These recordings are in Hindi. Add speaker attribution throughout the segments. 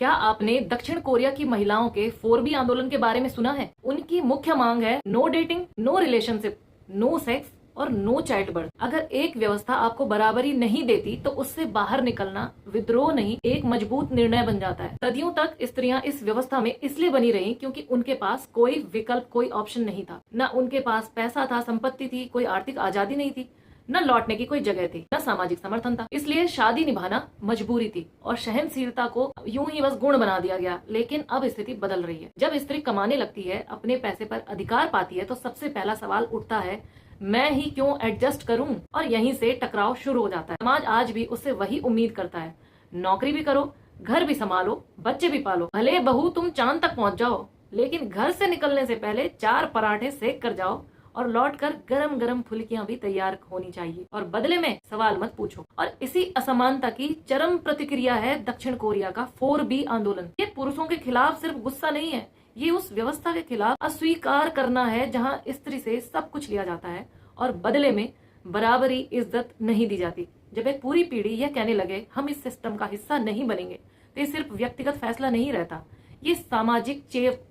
Speaker 1: क्या आपने दक्षिण कोरिया की महिलाओं के 4B आंदोलन के बारे में सुना है? उनकी मुख्य मांग है no dating, no relationship, no sex और नो चाइल्ड बर्थ। अगर एक व्यवस्था आपको बराबरी नहीं देती तो उससे बाहर निकलना विद्रोह नहीं, एक मजबूत निर्णय बन जाता है। सदियों तक स्त्रियां इस व्यवस्था में इसलिए बनी रही क्योंकि उनके पास कोई विकल्प, कोई ऑप्शन नहीं था। न उनके पास पैसा था, संपत्ति थी, कोई आर्थिक आजादी नहीं थी, न लौटने की कोई जगह थी, न सामाजिक समर्थन था। इसलिए शादी निभाना मजबूरी थी और सहनशीलता को यूं ही बस गुण बना दिया गया। लेकिन अब स्थिति बदल रही है। जब स्त्री कमाने लगती है, अपने पैसे पर अधिकार पाती है, तो सबसे पहला सवाल उठता है, मैं ही क्यों एडजस्ट करूं? और यहीं से टकराव शुरू हो जाता है। समाज आज भी उससे वही उम्मीद करता है, नौकरी भी करो, घर भी संभालो, बच्चे भी पालो, भले बहू तुम चांद तक पहुंच जाओ, लेकिन घर से निकलने से पहले 4 पराठे सेक कर जाओ और लौटकर गरम गरम फुल्कियां भी तैयार होनी चाहिए और बदले में सवाल मत पूछो। और इसी असमानता की चरम प्रतिक्रिया है दक्षिण कोरिया का 4B आंदोलन। ये पुरुषों के खिलाफ सिर्फ गुस्सा नहीं है, ये उस व्यवस्था के खिलाफ अस्वीकार करना है जहां स्त्री से सब कुछ लिया जाता है और बदले में बराबरी, इज्जत नहीं दी जाती। जब एक पूरी पीढ़ी यह कहने लगे हम इस सिस्टम का हिस्सा नहीं बनेंगे, तो ये सिर्फ व्यक्तिगत फैसला नहीं रहता, ये सामाजिक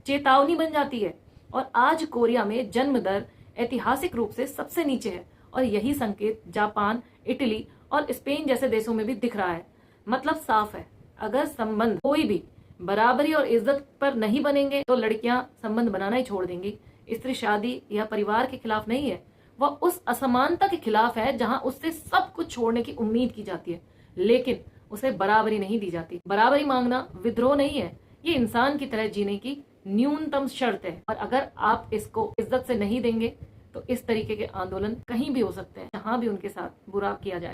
Speaker 1: चेतावनी बन जाती है। और आज कोरिया में जन्म दर ऐतिहासिक रूप से सबसे नीचे है और यही संकेत जापान, इटली और स्पेन जैसे देशों में भी दिख रहा है। मतलब साफ है, अगर संबंध कोई भी बराबरी और इज्जत पर नहीं बनेंगे तो लड़कियां संबंध बनाना ही छोड़ देंगी। स्त्री शादी या परिवार के खिलाफ नहीं है, वह उस असमानता के खिलाफ है जहां उससे सब कुछ छोड़ने की उम्मीद की जाती है, लेकिन उसे बराबरी नहीं दी जाती। बराबरी मांगना विद्रोह नहीं है, ये इंसान की तरह जीने की न्यूनतम शर्त है। और अगर आप इसको इज्जत से नहीं देंगे तो इस तरीके के आंदोलन कहीं भी हो सकते हैं, जहां भी उनके साथ बुरा किया जाए।